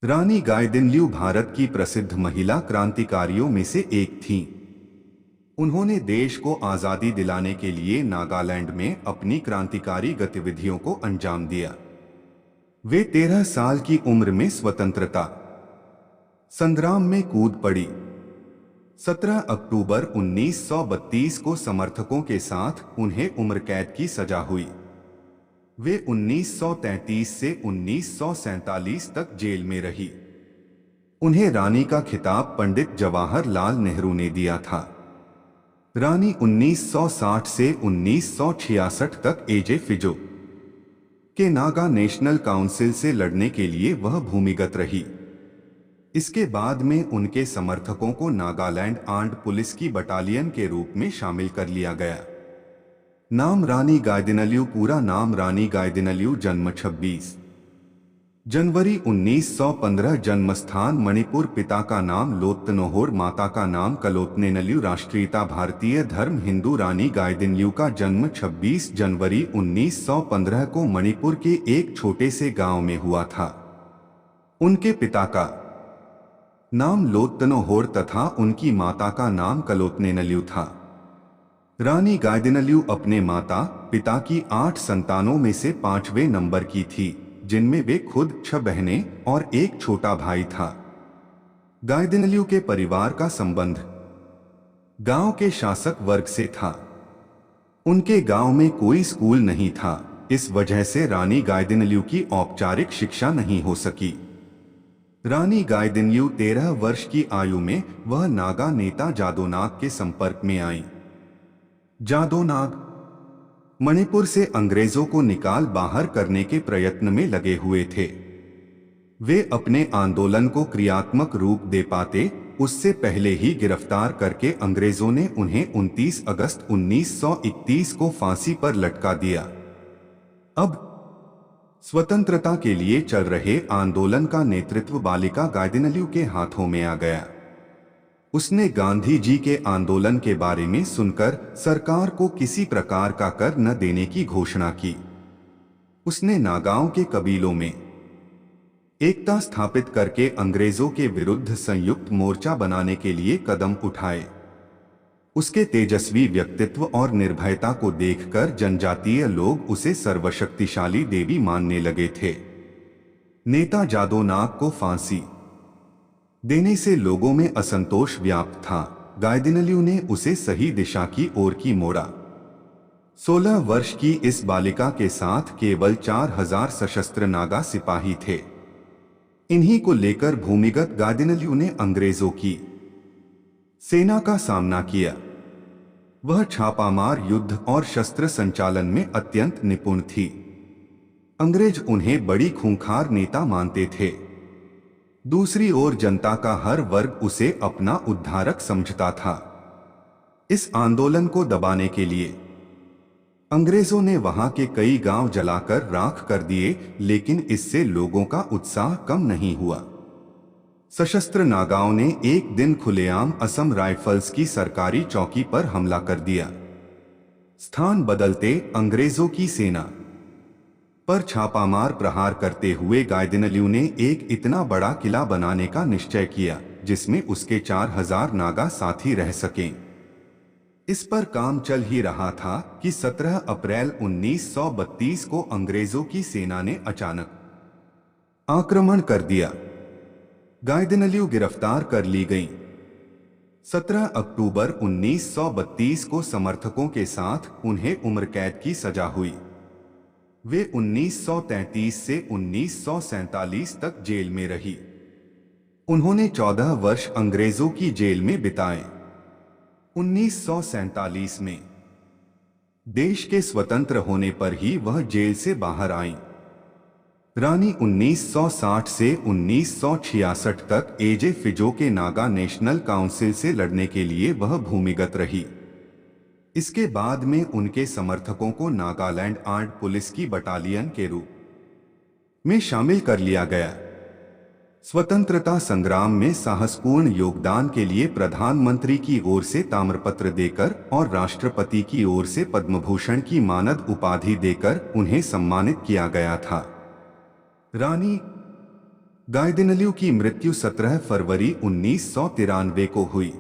रानी गाइदिनल्यू भारत की प्रसिद्ध महिला क्रांतिकारियों में से एक थीं। उन्होंने देश को आजादी दिलाने के लिए नागालैंड में अपनी क्रांतिकारी गतिविधियों को अंजाम दिया। वे 13 साल की उम्र में स्वतंत्रता संग्राम में कूद पड़ी। 17 अक्टूबर 1932 को समर्थकों के साथ उन्हें उम्र कैद की सजा हुई। वे 1933 से 1947 तक जेल में रही। उन्हें रानी का खिताब पंडित जवाहरलाल नेहरू ने दिया था। रानी 1960 से 1966 तक एजे फिजो के नागा नेशनल काउंसिल से लड़ने के लिए वह भूमिगत रही। इसके बाद में उनके समर्थकों को नागालैंड आर्म्ड पुलिस की बटालियन के रूप में शामिल कर लिया गया। नाम रानी गाइदिनल्यू, पूरा नाम रानी गाइदिनल्यू, जन्म 26 जनवरी 1915, जन्मस्थान मणिपुर, पिता का नाम लोत्तनोहोर, माता का नाम कलोत्नेनल्यू, राष्ट्रीयता भारतीय, धर्म हिंदू। रानी गाइदिनल्यू का जन्म 26 जनवरी 1915 को मणिपुर के एक छोटे से गांव में हुआ था। उनके पिता का नाम लोत्तनोहोर तथा उनकी माता का नाम कलोत्नेनल्यू था। रानी गाइदिनल्यू अपने माता पिता की 8 संतानों में से 5वें नंबर की थी, जिनमें वे खुद 6 बहनें और एक छोटा भाई था। गाइदिनल्यू के परिवार का संबंध गांव के शासक वर्ग से था। उनके गांव में कोई स्कूल नहीं था, इस वजह से रानी गाइदिनल्यू की औपचारिक शिक्षा नहीं हो सकी। रानी गाइदिनल्यू 13 वर्ष की आयु में वह नागा नेता जादोनाग के संपर्क में आई। जादोनाग मणिपुर से अंग्रेजों को निकाल बाहर करने के प्रयत्न में लगे हुए थे। वे अपने आंदोलन को क्रियात्मक रूप दे पाते उससे पहले ही गिरफ्तार करके अंग्रेजों ने उन्हें 29 अगस्त 1931 को फांसी पर लटका दिया। अब स्वतंत्रता के लिए चल रहे आंदोलन का नेतृत्व बालिका गाइदिनल्यू के हाथों में आ गया। उसने गांधी जी के आंदोलन के बारे में सुनकर सरकार को किसी प्रकार का कर न देने की घोषणा की। उसने नागाओं के कबीलों में एकता स्थापित करके अंग्रेजों के विरुद्ध संयुक्त मोर्चा बनाने के लिए कदम उठाए। उसके तेजस्वी व्यक्तित्व और निर्भयता को देखकर जनजातीय लोग उसे सर्वशक्तिशाली देवी मानने लगे थे। नेता जादोनाग को फांसी देने से लोगों में असंतोष व्याप्त था। गाइदिनल्यू ने उसे सही दिशा की ओर की मोड़ा। 16 वर्ष की इस बालिका के साथ केवल 4000 सशस्त्र नागा सिपाही थे। इन्हीं को लेकर भूमिगत गाइदिनल्यू ने अंग्रेजों की सेना का सामना किया। वह छापामार युद्ध और शस्त्र संचालन में अत्यंत निपुण थी। अंग्रेज उन्हें बड़ी खूंखार नेता मानते थे। दूसरी ओर जनता का हर वर्ग उसे अपना उद्धारक समझता था। इस आंदोलन को दबाने के लिए अंग्रेजों ने वहां के कई गांव जलाकर राख कर दिए, लेकिन इससे लोगों का उत्साह कम नहीं हुआ। सशस्त्र नागाओं ने एक दिन खुलेआम असम राइफल्स की सरकारी चौकी पर हमला कर दिया। स्थान बदलते अंग्रेजों की सेना पर छापामार प्रहार करते हुए गाइदिनल्यू ने एक इतना बड़ा किला बनाने का निश्चय किया जिसमें उसके 4000 नागा साथी रह सकें। इस पर काम चल ही रहा था कि 17 अप्रैल 1932 को अंग्रेजों की सेना ने अचानक आक्रमण कर दिया। गाइदिनल्यू गिरफ्तार कर ली गईं। 17 अक्टूबर 1932 को समर्थकों के साथ उन्हें उम्र कैद की सजा हुई। वे 1933 से 1947 तक जेल में रही। उन्होंने 14 वर्ष अंग्रेजों की जेल में बिताए। 1947 में देश के स्वतंत्र होने पर ही वह जेल से बाहर आईं। रानी 1960 से 1966 तक एजे फिजो के नागा नेशनल काउंसिल से लड़ने के लिए वह भूमिगत रही। इसके बाद में उनके समर्थकों को नागालैंड आर्म्ड पुलिस की बटालियन के रूप में शामिल कर लिया गया। स्वतंत्रता संग्राम में साहसपूर्ण योगदान के लिए प्रधानमंत्री की ओर से ताम्रपत्र देकर और राष्ट्रपति की ओर से पद्मभूषण की मानद उपाधि देकर उन्हें सम्मानित किया गया था। रानी गाइदिनलिउ की मृत्यु 17 फरवरी 1993 को हुई।